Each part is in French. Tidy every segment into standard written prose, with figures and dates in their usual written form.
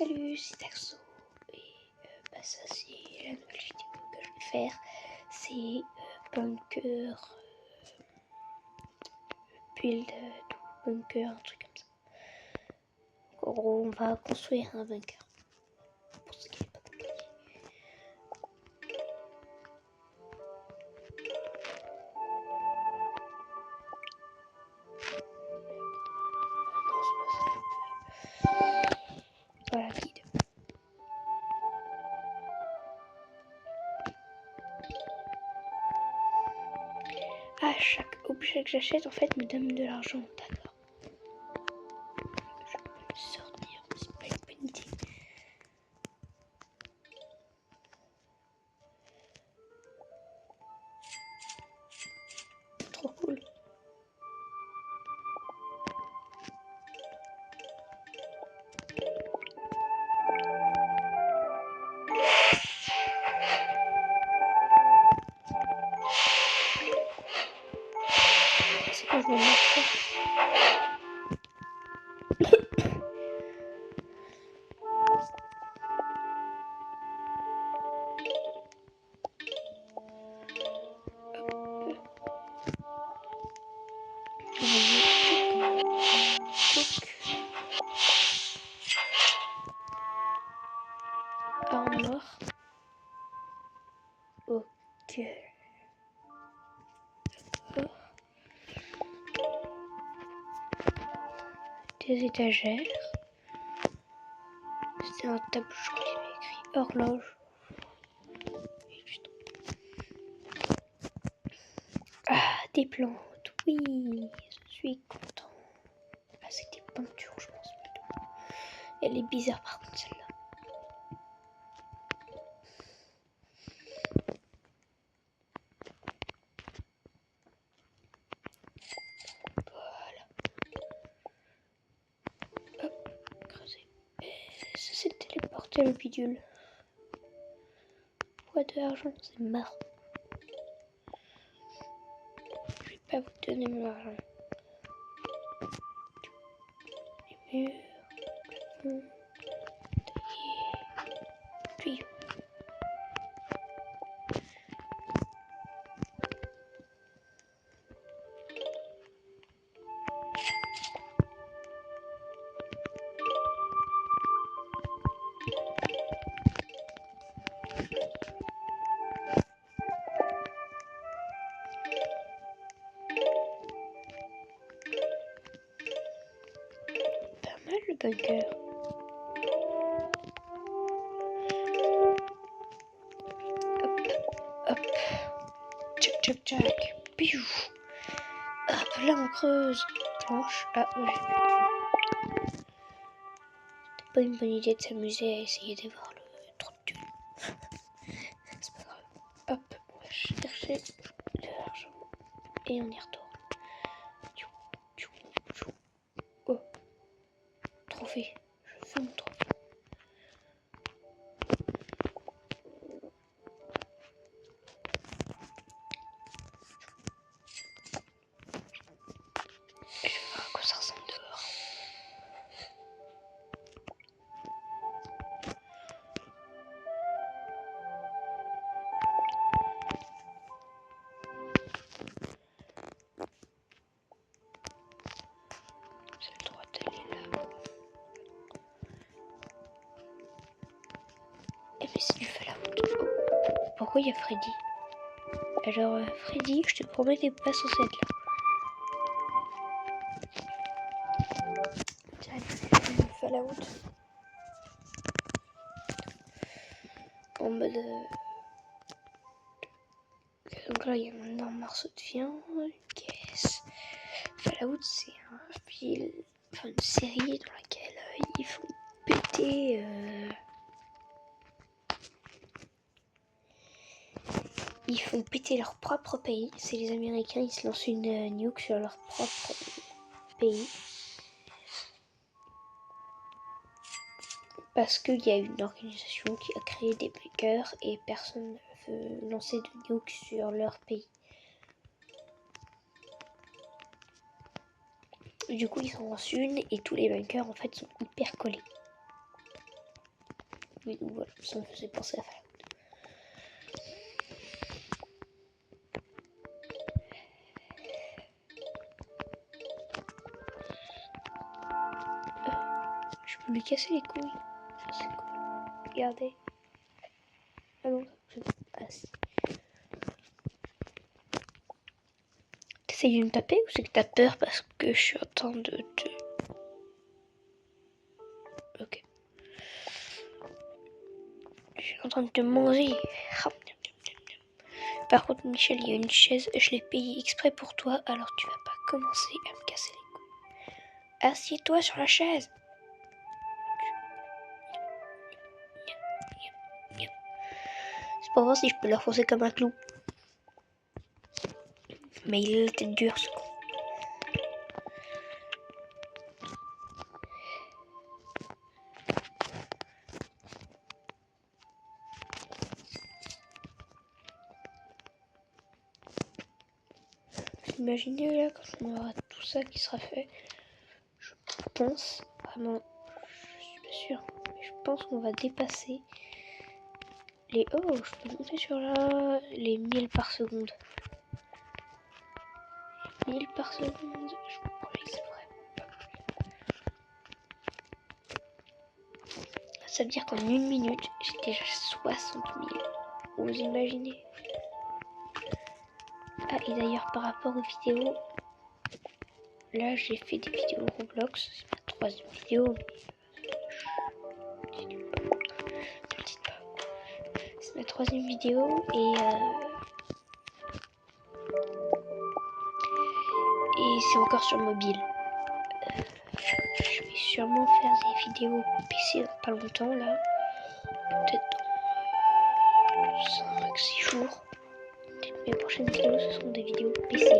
Salut, c'est Taxo et ça c'est la nouvelle vidéo que je vais faire, c'est bunker, build, bunker, un truc comme ça. Donc, en gros on va construire un bunker, pour ce qui est pas compliqué. Voilà, guide. Ah, chaque objet que j'achète en fait me donne de l'argent, d'accord. Je peux me sortir, c'est pas une bonne idée. Trop cool. C'est quand je me marque ça. Armor. Ok. D'accord. Des étagères. C'est un tableau, je crois qu'il y avait écrit horloge. Ah, des plantes, oui, je suis content. Ah, c'est des peintures, je pense plutôt. Elle est bizarre par contre celle-là. Voilà. Hop, creuser. Et ça c'est téléporter le bidule. Pourquoi de l'argent, c'est marrant. Je vais pas vous donner mon argent. Les murs, plafond, tuyau. Pas mal le bunker. Hop, hop. Tchac, tchac, tchac. Piou. Hop, là on creuse. Planche. Ah, j'ai plus. C'était pas une bonne idée de s'amuser à essayer d'avoir le trop de thunes. C'est pas grave. Hop, on va chercher de l'argent. Et on y retourne. Oh, trophée. Je veux mon trophée. Je vais voir à quoi ça ressemble dehors. J'ai le droit d'aller là. Eh mais c'est du Fallout. Pourquoi il y a Freddy? Alors Freddy, je te promets t'es pas censé être là. Tiens, du Fallout. En mode... Donc là il y a un énorme morceau de viande, une caisse. Fallout c'est un film, enfin une série dans laquelle ils font péter... Ils font péter leur propre pays. C'est les Américains, ils se lancent une nuke sur leur propre pays. Parce qu'il y a une organisation qui a créé des bunkers et personne ne veut lancer de nuke sur leur pays. Du coup, ils en lancent une et tous les bunkers en fait sont hyper collés. Oui, donc voilà, ça me faisait penser à Fallout. Je peux lui casser les couilles. Ça c'est cool. Regardez. Ah non, c'est bon. Ah si. T'essayes de me taper ou c'est que t'as peur parce que je suis en train de te... Ok. Je suis en train de te manger. Par contre, Michel, il y a une chaise, je l'ai payée exprès pour toi, alors tu vas pas commencer à me casser les couilles. Assieds-toi sur la chaise. C'est pour voir si je peux l'enfoncer comme un clou. Mais il a la tête dure, ce con. Imaginez là, quand on aura tout ça qui sera fait, je pense, vraiment, je suis pas sûre, mais je pense qu'on va dépasser les... Oh, je peux monter sur là, les 1000 par seconde. 1000 par seconde, je vous promets que c'est vrai. Ça veut dire qu'en une minute, j'ai déjà 60 000. Vous imaginez? Ah, et d'ailleurs, par rapport aux vidéos, là, j'ai fait des vidéos Roblox. C'est ma troisième vidéo, mais... Ne dites pas. C'est ma troisième vidéo et c'est encore sur mobile. Je vais sûrement faire des vidéos PC dans pas longtemps, là. Peut-être dans 5-6 jours. Mes prochaines vidéos, ce seront des vidéos PC.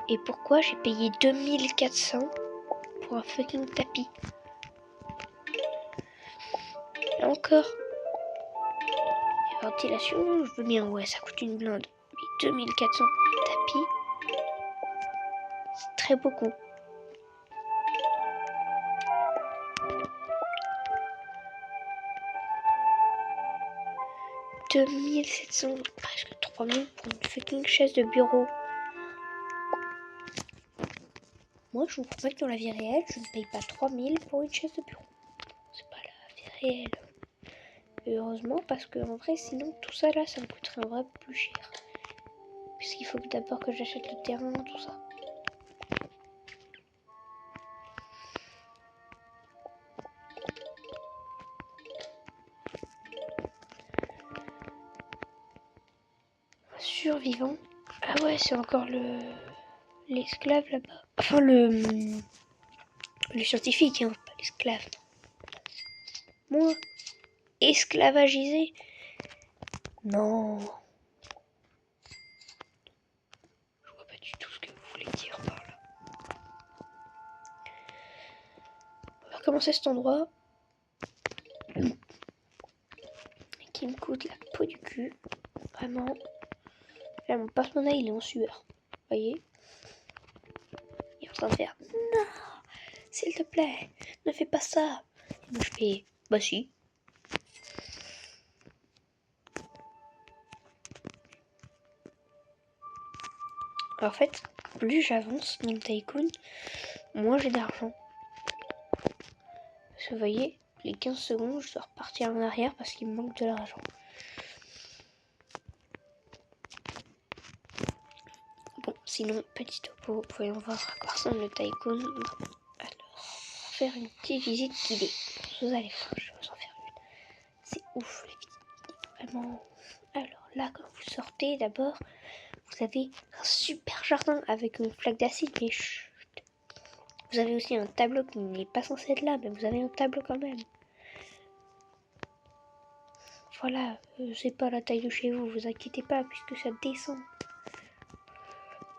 Et pourquoi j'ai payé 2400 pour un fucking tapis? Là encore. Et ventilation, je veux bien, ouais, ça coûte une blinde. Mais 2400 pour un tapis, c'est très beaucoup. « 2700, presque 3000 pour une fucking chaise de bureau. » Moi, je vous promets que dans la vie réelle, je ne paye pas 3000 pour une chaise de bureau. C'est pas la vie réelle. Et heureusement, parce que en vrai, sinon, tout ça là, ça me coûterait un vrai plus cher. Puisqu'il faut d'abord que j'achète le terrain, tout ça. Survivant. Ah ouais, c'est encore l'esclave là-bas. Enfin, le scientifique, hein, pas l'esclave. Moi, esclavagisé. Non. Je vois pas du tout ce que vous voulez dire par là. On va recommencer cet endroit. Qui me coûte la peau du cul. Vraiment. Là, mon porte-monnaie, il est en sueur. Vous voyez? Il est en train de faire non, s'il te plaît, ne fais pas ça. Et moi, je fais bah si. Alors, en fait, plus j'avance dans le tycoon, moins j'ai d'argent. Parce que vous voyez, les 15 secondes, je dois repartir en arrière parce qu'il me manque de l'argent. Bon, sinon, petit topo, voyons voir à quoi ressemble le tycoon. Alors, faire une petite visite guidée. Vous allez voir, je vais vous en faire une. C'est ouf, les visites guidées, vraiment. Alors là, quand vous sortez, d'abord, vous avez un super jardin avec une flaque d'acide, mais chut. Vous avez aussi un tableau qui n'est pas censé être là, mais vous avez un tableau quand même. Voilà, c'est pas la taille de chez vous, vous inquiétez pas, puisque ça descend.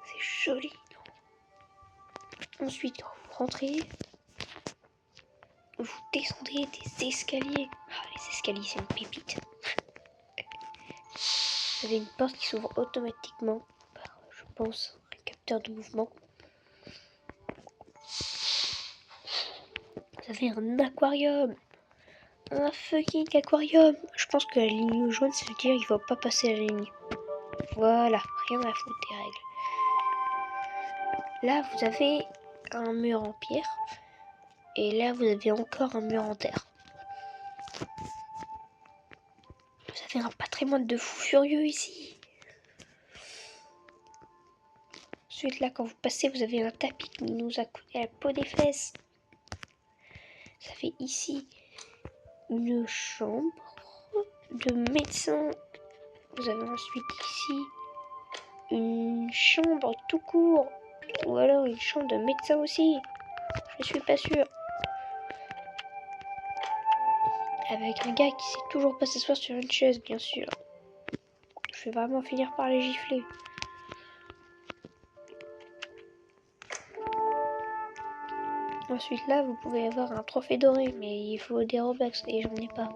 C'est joli. Ensuite, vous rentrez, vous descendez des escaliers. Ah, les escaliers, c'est une pépite. Vous avez une porte qui s'ouvre automatiquement par, je pense, un capteur de mouvement. Vous avez un aquarium. Un fucking aquarium. Je pense que la ligne jaune, ça veut dire qu'il ne faut pas passer la ligne. Voilà, rien à foutre des règles. Là, vous avez un mur en pierre. Et là, vous avez encore un mur en terre. Vous avez un patrimoine de fous furieux ici. Ensuite, là, quand vous passez, vous avez un tapis qui nous a coûté la peau des fesses. Ça fait ici une chambre de médecin. Vous avez ensuite ici une chambre tout court. Ou alors une chambre de médecin aussi. Je suis pas sûre. Avec un gars qui sait toujours pas s'asseoir sur une chaise, bien sûr. Je vais vraiment finir par les gifler. Ensuite là, vous pouvez avoir un trophée doré, mais il faut des Robux et j'en ai pas.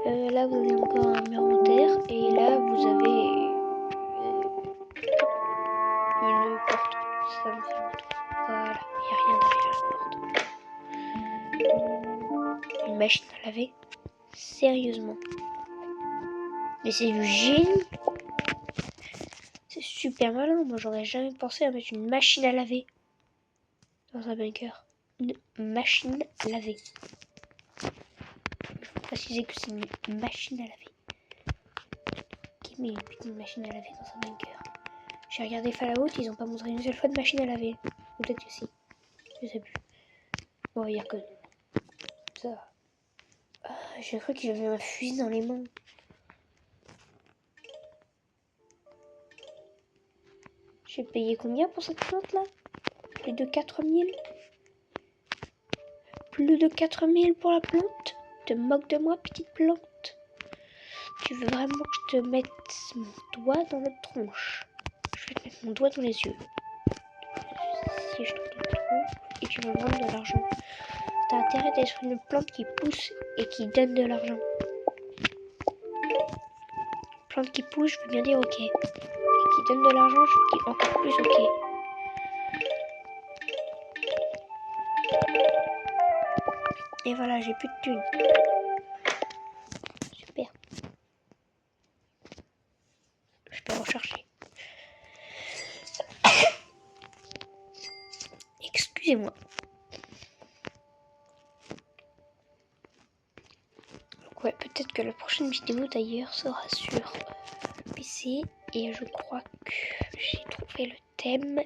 Là, vous avez encore un mur en terre et là, vous avez une porte. Ça me fait le tour. Voilà, il n'y a rien derrière la porte. Une machine à laver. Sérieusement. Mais c'est du génie. C'est super malin. Moi, j'aurais jamais pensé à mettre une machine à laver dans un bunker. Une machine à laver. Il faut préciser que c'est une machine à laver. Qui met une putain de machine à laver dans un bunker? J'ai regardé Fallout, ils ont pas montré une seule fois de machine à laver. Ou peut-être que si. Je sais plus. Bon, il y a que ça. Ah, j'ai cru qu'il avait un fusil dans les mains. J'ai payé combien pour cette plante là? Plus de 4000. Plus de 4000 pour la plante? Tu te moques de moi, petite plante? Tu veux vraiment que je te mette mon doigt dans la tronche? Je vais te mettre mon doigt dans les yeux. Si je te donne trop et tu veux me rendre de l'argent. T'as intérêt d'être sur une plante qui pousse et qui donne de l'argent. Plante qui pousse, je veux bien dire ok. Et qui donne de l'argent, je veux dire encore plus ok. Et voilà, j'ai plus de thunes. Super. Je peux rechercher. Excusez-moi. Donc ouais, peut-être que la prochaine vidéo d'ailleurs sera sur le PC. Et je crois que j'ai trouvé le thème.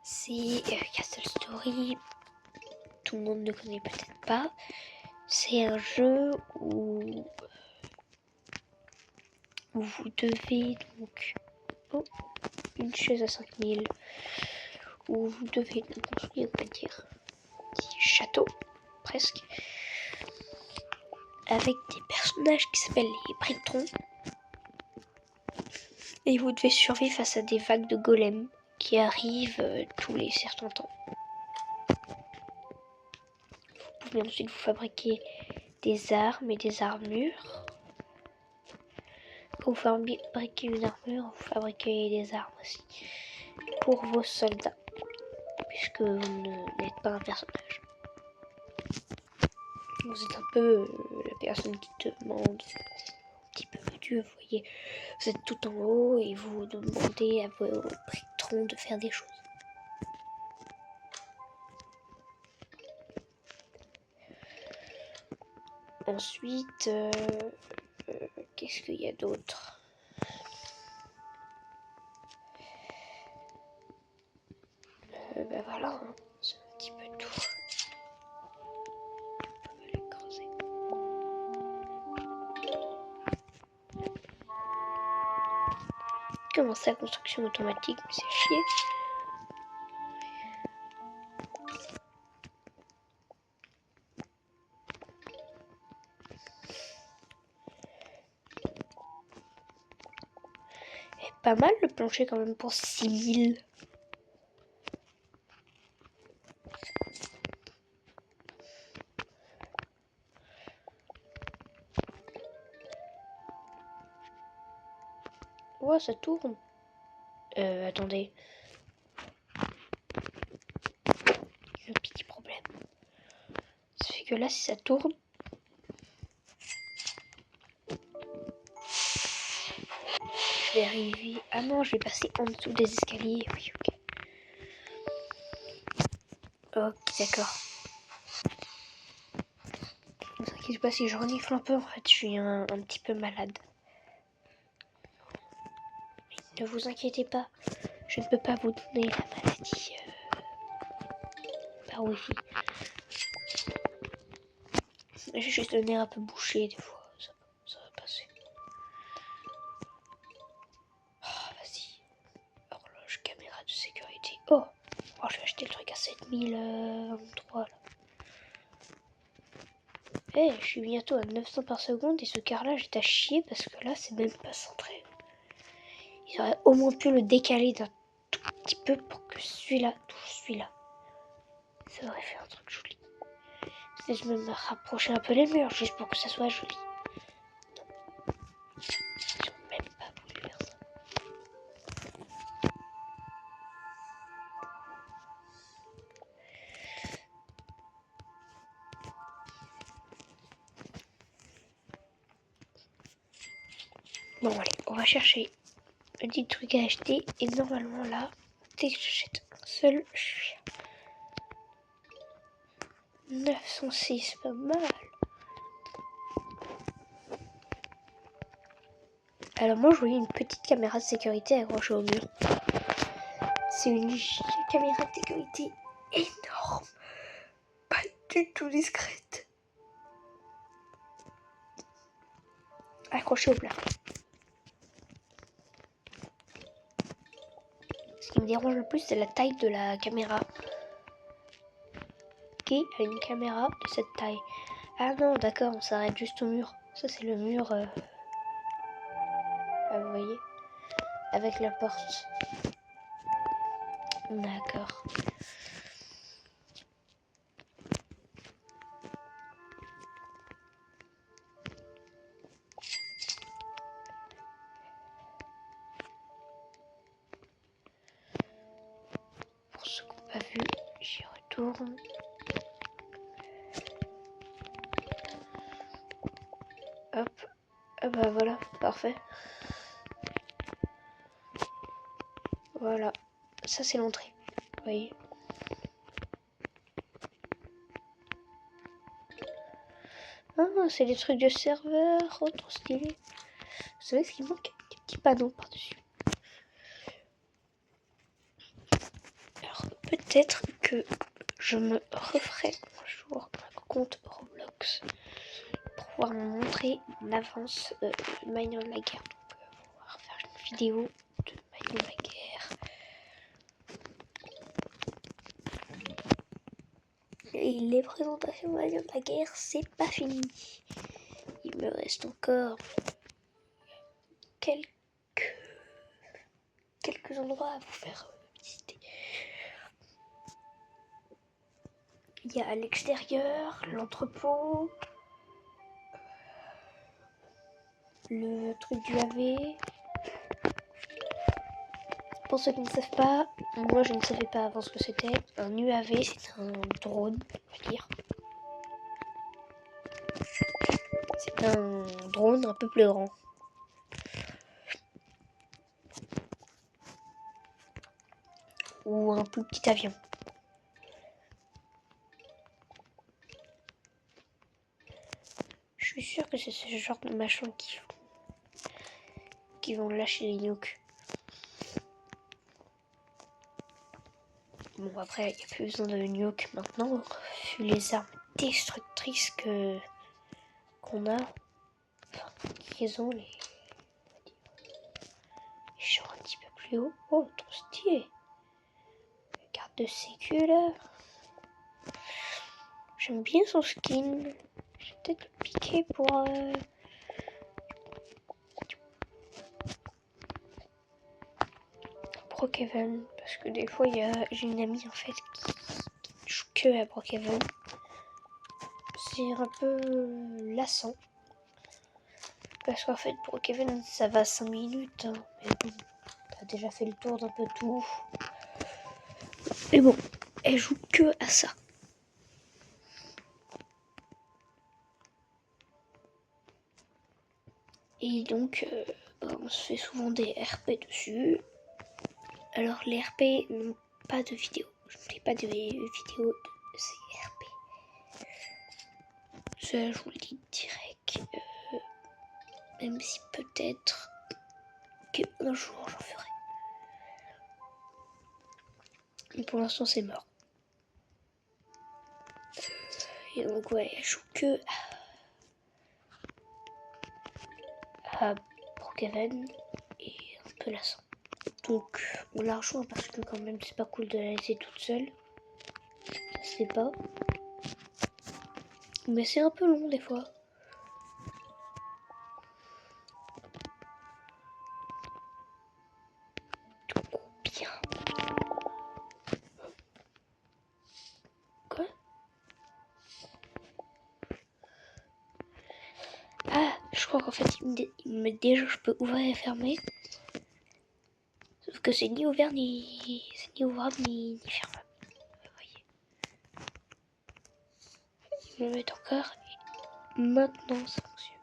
C'est Castle Story. Tout le monde ne connaît peut-être pas. C'est un jeu où vous devez donc... Oh, une chaise à 5000. Où vous devez donc construire, on va dire, un petit château, presque. Avec des personnages qui s'appellent les Britons. Et vous devez survivre face à des vagues de golems qui arrivent tous les certains temps. Vous pouvez ensuite vous fabriquer des armes et des armures. Pour vous fabriquer une armure, vous fabriquez des armes aussi. Pour vos soldats. Puisque vous n'êtes pas un personnage. Vous êtes un peu la personne qui demande un petit peu Dieu, vous voyez. Vous êtes tout en haut et vous demandez à vos patrons de faire des choses. Ensuite, qu'est-ce qu'il y a d'autre? Ben voilà, hein, c'est un petit peu tout. On peut les creuser. Comment ça, construction automatique? Mais c'est chier. Et pas mal le plancher quand même pour 6000. Ouais, ça tourne. Attendez. Il y a un petit problème. c'est que là, si ça tourne, je vais arriver... Ah non, je vais passer en dessous des escaliers. Oui, ok. Ok, d'accord. Ne vous inquiétez pas si je renifle un peu, en fait, je suis un petit peu malade. Mais ne vous inquiétez pas, je ne peux pas vous donner la maladie par wifi. J'ai juste le nez un peu bouché des fois, ça va passer. Oh, vas-y. Horloge, caméra de sécurité. Oh, je vais acheter le truc à 7023 là. Je suis bientôt à 900 par seconde et ce carrelage est à chier parce que là c'est même pas centré. Ils auraient au moins pu le décaler d'un tout petit peu pour que celui-là touche celui-là. Ça aurait fait un truc joli. Si je me rapprocher un peu les murs juste pour que ça soit joli. Non. Ils ont même pas voulu faire ça. Bon allez, on va chercher un petit truc à acheter et normalement là, dès que j'achète un seul chien. 906, pas mal. Alors moi je voyais une petite caméra de sécurité accrochée au mur. C'est une caméra de sécurité énorme, pas du tout discrète. Accrochée au plafond. Ce qui me dérange le plus, c'est la taille de la caméra. Qui a une caméra de cette taille? Ah non, d'accord, on s'arrête juste au mur. Ça, c'est le mur. Ah, vous voyez? Avec la porte. D'accord. Pour ceux qui n'ont pas vu, j'y retourne. Hop. Ah bah voilà, parfait. Voilà. Ça, c'est l'entrée. Vous voyez? Ah, c'est des trucs de serveur. Oh, trop stylé. Vous savez ce qui manque? Des petits panneaux par-dessus. Alors, peut-être que je me referai un jour un compte Roblox pour pouvoir me montrer en avance Maillon de la guerre. Donc, on va refaire une vidéo de Maillon de la guerre. Et les présentations de Maillon de la guerre, c'est pas fini. Il me reste encore quelques endroits à vous faire visiter. Il y a à l'extérieur, l'entrepôt, le truc du AV. Pour ceux qui ne savent pas, moi je ne savais pas avant ce que c'était. Un UAV, c'est un drone, on va dire. C'est un drone un peu plus grand. Ou un plus petit avion. Je suis sûre que c'est ce genre de machin qui vont lâcher les nukes. Bon, après, il n'y a plus besoin de nuke maintenant, vu les armes destructrices qu'on a. Enfin, qu'ils ont les champs un petit peu plus haut. Oh, trop stylé. Carte de sécu là. J'aime bien son skin. Je vais peut-être le piquer pour Brookhaven. Parce que des fois, j'ai une amie en fait qui joue que à Brookhaven. C'est un peu lassant. Parce qu'en fait, Brookhaven, ça va 5 minutes. Hein. Mais bon, t'as déjà fait le tour d'un peu tout. Mais bon, elle joue que à ça. Et donc, on se fait souvent des RP dessus. Alors, les RP n'ont pas de vidéo. Je ne fais pas de vidéo de ces RP. Ça, je vous le dis direct. Même si peut-être qu'un jour j'en ferai. Mais pour l'instant, c'est mort. Et donc, ouais, je joue que à Brookhaven et un peu la 100. Donc, on la rejoint parce que quand même, c'est pas cool de la laisser toute seule. Ça se fait pas. Mais c'est un peu long des fois. Bien. Quoi? Ah, je crois qu'en fait, il me dit déjà je peux ouvrir et fermer. Sauf que c'est ni ouvert ni... c'est ni ouvrable ni fermable. Vous voyez. Il me met encore. Et maintenant, ça fonctionne.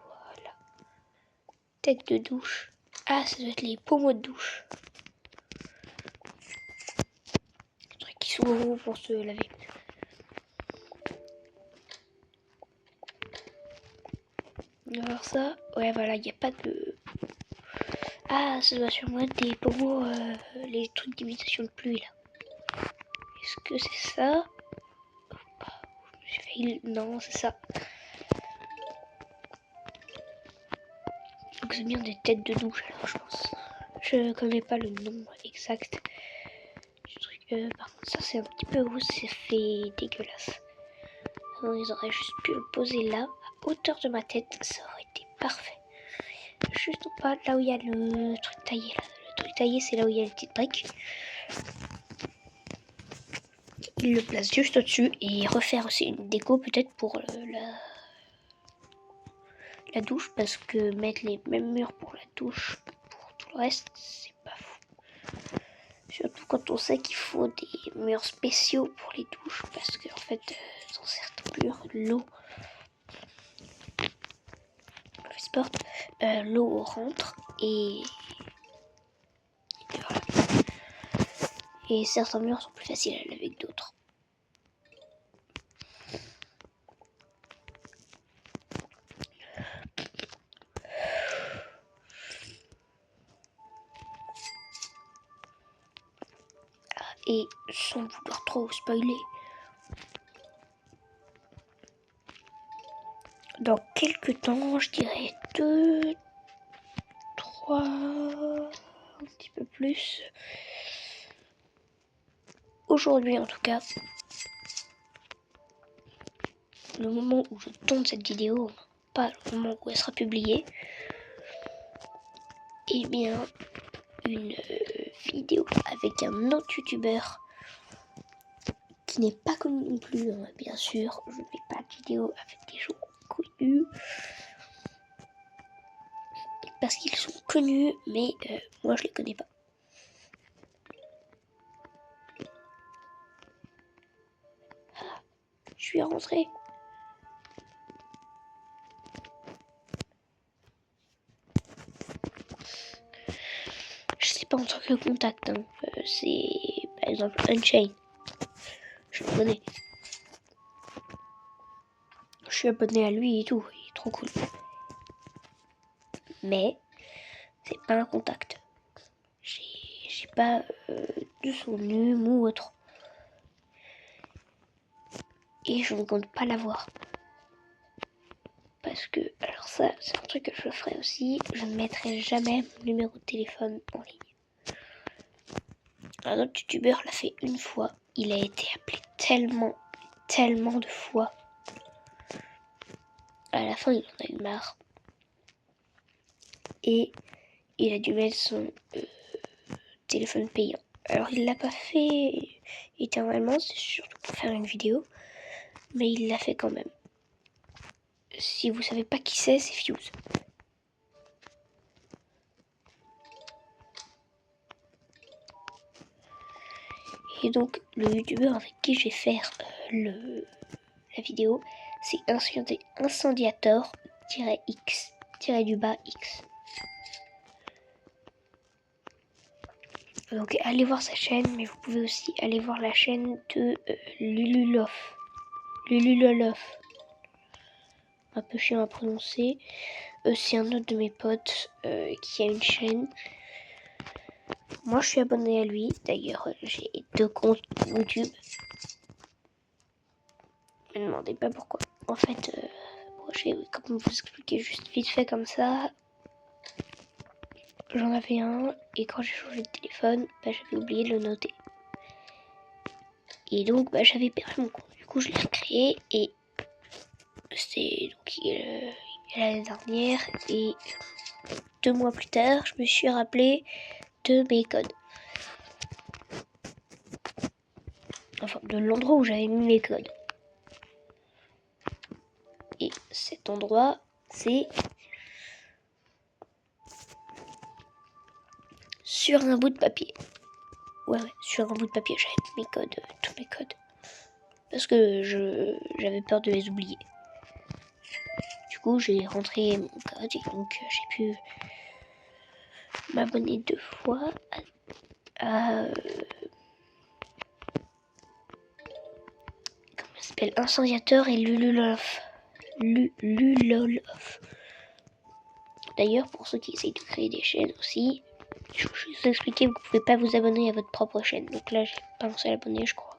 Voilà. Tête de douche. Ah, ça doit être les pommeaux de douche. Le truc qui s'ouvre pour se laver. Alors ça, ouais voilà, il n'y a pas de... Ah, ça doit sûrement être des pommeaux, les trucs d'imitation de pluie là. Est-ce que c'est ça? J'ai failli... Non, c'est ça. Donc c'est bien des têtes de douche alors je pense. Je connais pas le nom exact du truc. Par contre ça c'est un petit peu rouge, c'est fait dégueulasse. Alors, ils auraient juste pu le poser là, à hauteur de ma tête, ça aurait été parfait. Juste pas là où il y a le truc taillé là. Le truc taillé c'est là où il y a les petites briques. Il le place juste au-dessus et refaire aussi une déco peut-être pour la douche parce que mettre les mêmes murs pour la douche pour tout le reste c'est pas fou. Surtout quand on sait qu'il faut des murs spéciaux pour les douches parce que en fait dans certains murs l'eau l'eau rentre et voilà. Et certains murs sont plus faciles à laver que d'autres. Et sans vouloir trop spoiler, dans quelques temps, je dirais 2, 3, un petit peu plus. Aujourd'hui en tout cas, le moment où je tourne cette vidéo, pas le moment où elle sera publiée, et bien une vidéo avec un autre youtubeur qui n'est pas connu non plus, hein, bien sûr. Je ne fais pas de vidéo avec des gens connus parce qu'ils sont connus, mais moi je les connais pas. Ah, je suis rentrée. Je sais pas en tant que contact, hein. C'est par exemple Unchained. Je le connais. Je suis abonné à lui et tout, il est trop cool. Mais c'est pas un contact. J'ai pas de son nom ou autre. Et je ne compte pas l'avoir. Parce que, alors ça, c'est un truc que je ferai aussi. Je ne mettrai jamais mon numéro de téléphone en ligne. Un autre youtubeur l'a fait une fois. Il a été appelé tellement de fois. À la fin, il en a eu marre. Et il a dû mettre son téléphone payant. Alors il l'a pas fait éternellement, c'est surtout pour faire une vidéo. Mais il l'a fait quand même. Si vous savez pas qui c'est Fuse. Et donc le youtubeur avec qui je vais faire la vidéo, c'est Incendiator X, tiré du bas X. Donc allez voir sa chaîne, mais vous pouvez aussi aller voir la chaîne de Lululof. Lululolof. Un peu chiant à prononcer. C'est un autre de mes potes qui a une chaîne. Moi je suis abonné à lui. D'ailleurs j'ai 2 comptes YouTube. Ne me demandez pas pourquoi. En fait, je vais comme vous expliquer juste vite fait comme ça. J'en avais un et quand j'ai changé de téléphone, j'avais oublié de le noter. Et donc j'avais perdu mon compte. Du coup je l'ai recréé et c'était donc l'année dernière et 2 mois plus tard, je me suis rappelé de mes codes. Enfin, de l'endroit où j'avais mis mes codes. Et cet endroit, c'est sur un bout de papier. Ouais, sur un bout de papier, j'avais mis mes codes, tous mes codes. Parce que j'avais peur de les oublier. Du coup, j'ai rentré mon code et donc j'ai pu m'abonner 2 fois à comment ça s'appelle, Incendiateur et Lulolof. Lulolof. D'ailleurs, pour ceux qui essayent de créer des chaînes aussi, je vais vous expliquer, vous pouvez pas vous abonner à votre propre chaîne. Donc là, j'ai pas lancé à l'abonner, je crois.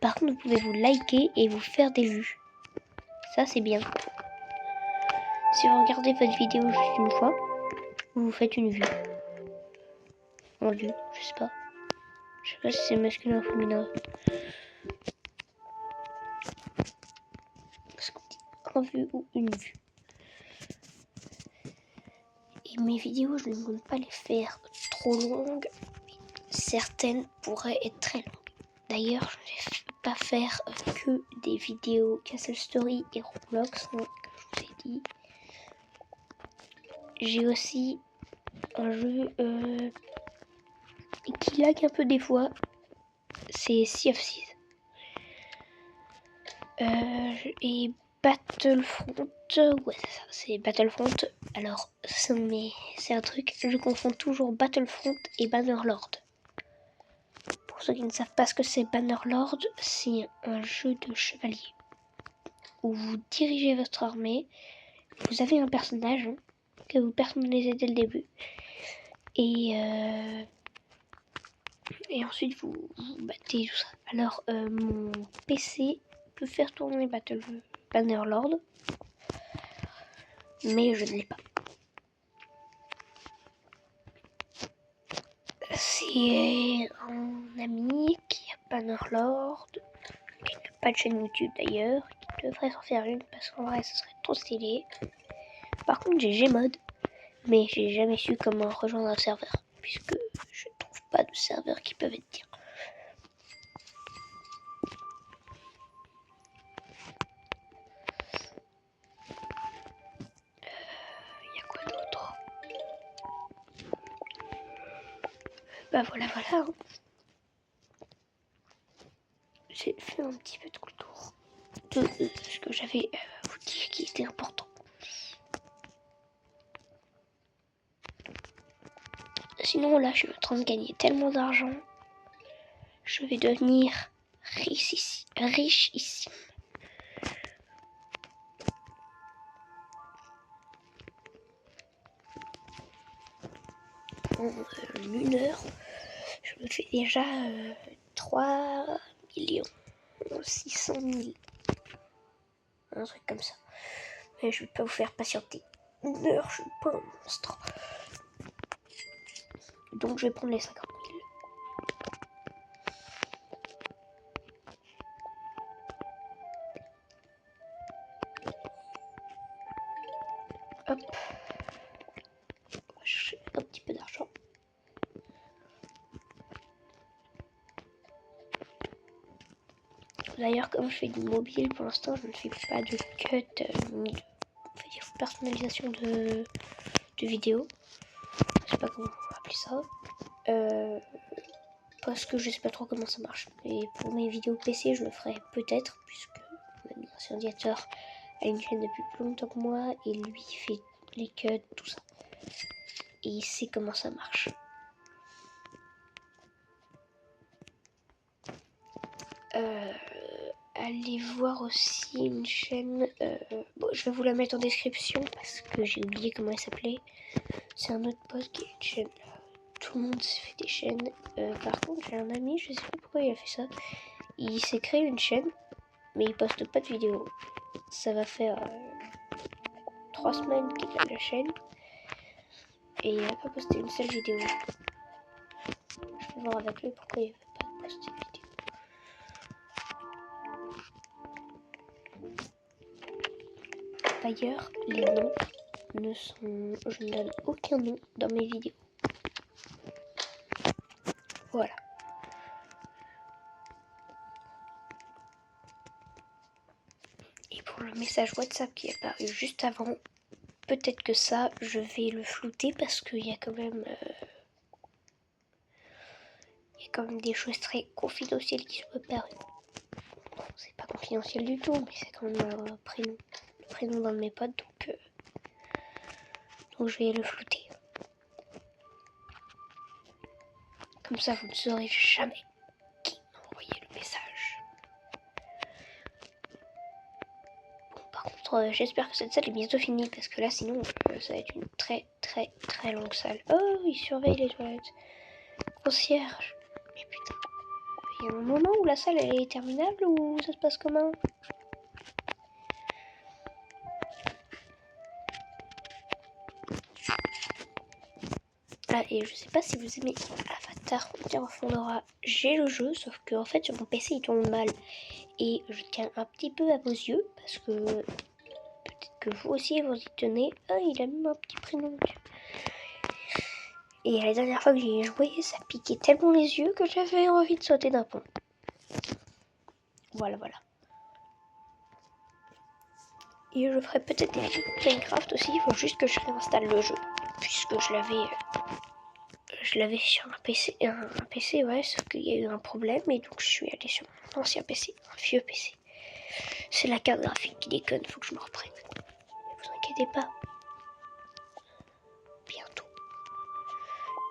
Par contre, vous pouvez vous liker et vous faire des vues. Ça, c'est bien. Si vous regardez votre vidéo juste une fois, vous vous faites une vue. En vue, je sais pas. Je sais pas si c'est masculin ou féminin. Parce qu'on dit en vue ou une vue. Et mes vidéos, je ne compte pas les faire trop longues. Certaines pourraient être très longues. D'ailleurs, je ne vais pas faire que des vidéos Castle Story et Roblox, hein, comme je vous ai dit. J'ai aussi un jeu qui lag un peu des fois. C'est Sea of Thieves. Et Battlefront, ouais c'est ça, c'est Battlefront. Alors c'est un truc, je confonds toujours Battlefront et Bannerlord. Pour ceux qui ne savent pas ce que c'est Bannerlord, c'est un jeu de chevalier où vous dirigez votre armée, vous avez un personnage que vous personnalisez dès le début et ensuite vous battez tout ça. Alors mon PC peut faire tourner Bannerlord, mais je ne l'ai pas. C'est un ami qui a Bannerlord, qui n'a pas de chaîne YouTube d'ailleurs, qui devrait s'en faire une parce qu'en vrai ce serait trop stylé. Par contre j'ai Gmod, mais j'ai jamais su comment rejoindre un serveur, puisque je ne trouve pas de serveurs qui peuvent être bien. Y a quoi d'autre? Voilà. J'ai fait un petit peu de tour de ce que j'avais à vous dire qui était important. Sinon là je suis en train de gagner tellement d'argent. Je vais devenir riche ici. En une heure, je me fais déjà 3 600 000. Un truc comme ça. Mais je vais pas vous faire patienter. Une heure, je suis pas un monstre. Donc je vais prendre les 50 000. Hop. On va chercher un petit peu d'argent. D'ailleurs, comme je fais du mobile, pour l'instant, je ne fais pas de cut ni de personnalisation de vidéo. Je sais pas comment on va appeler ça. Parce que je sais pas trop comment ça marche. Et pour mes vidéos PC, je le ferai peut-être, puisque mon ami incendiateur a une chaîne depuis plus longtemps que moi et lui fait les cuts, tout ça. Et il sait comment ça marche. Allez voir aussi une chaîne, bon, je vais vous la mettre en description parce que j'ai oublié comment elle s'appelait. C'est un autre pote qui a une chaîne. Tout le monde se fait des chaînes. Par contre, j'ai un ami, je sais pas pourquoi il a fait ça. Il s'est créé une chaîne, mais il poste pas de vidéos. Ça va faire 3 semaines qu'il a la chaîne. Et il a pas posté une seule vidéo. Je vais voir avec lui pourquoi il veut pas poster de vidéo. D'ailleurs, les noms ne sont... Je ne donne aucun nom dans mes vidéos. Voilà. Et pour le message WhatsApp qui est apparu juste avant, peut-être que ça, je vais le flouter parce qu'il y a quand même... il y a quand même des choses très confidentielles qui sont apparues. Bon, c'est pas confidentiel du tout, mais c'est quand même un prénom. Le prénom d'un de mes potes, donc je vais le flouter. Comme ça, vous ne saurez jamais qui m'a envoyé le message. Bon, par contre, j'espère que cette salle est bientôt finie, parce que là, sinon, ça va être une très longue salle. Oh, il surveille les toilettes. Concierge. Mais putain, il y a un moment où la salle, elle est terminable, ou ça se passe comment ? Ah, et je sais pas si vous aimez Avatar Frontier of Pandora. J'ai le jeu, sauf que en fait sur mon PC il tourne mal. Et je tiens un petit peu à vos yeux, parce que peut-être que vous aussi vous y tenez. Ah, il a mis un petit prénom. Et la dernière fois que j'y ai joué, ça piquait tellement les yeux que j'avais envie de sauter d'un pont. Voilà. Et je ferai peut-être des vidéos de Minecraft aussi, il faut juste que je réinstalle le jeu. Puisque je l'avais sur un PC, ouais, sauf qu'il y a eu un problème et donc je suis allée sur mon ancien PC, un vieux PC. C'est la carte graphique qui déconne, faut que je me reprenne. Ne vous inquiétez pas. Bientôt.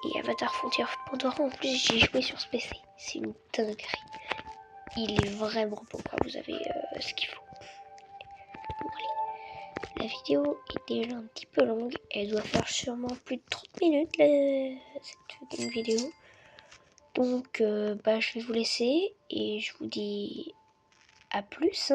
Et Avatar Frontier of Pandora, en plus j'ai joué sur ce PC. C'est une dinguerie. Il est vraiment beau quand vous avez ce qu'il faut. Bon, allez. La vidéo est déjà un petit peu longue. Elle doit faire sûrement plus de 30 minutes, cette vidéo. Donc, je vais vous laisser et je vous dis à plus.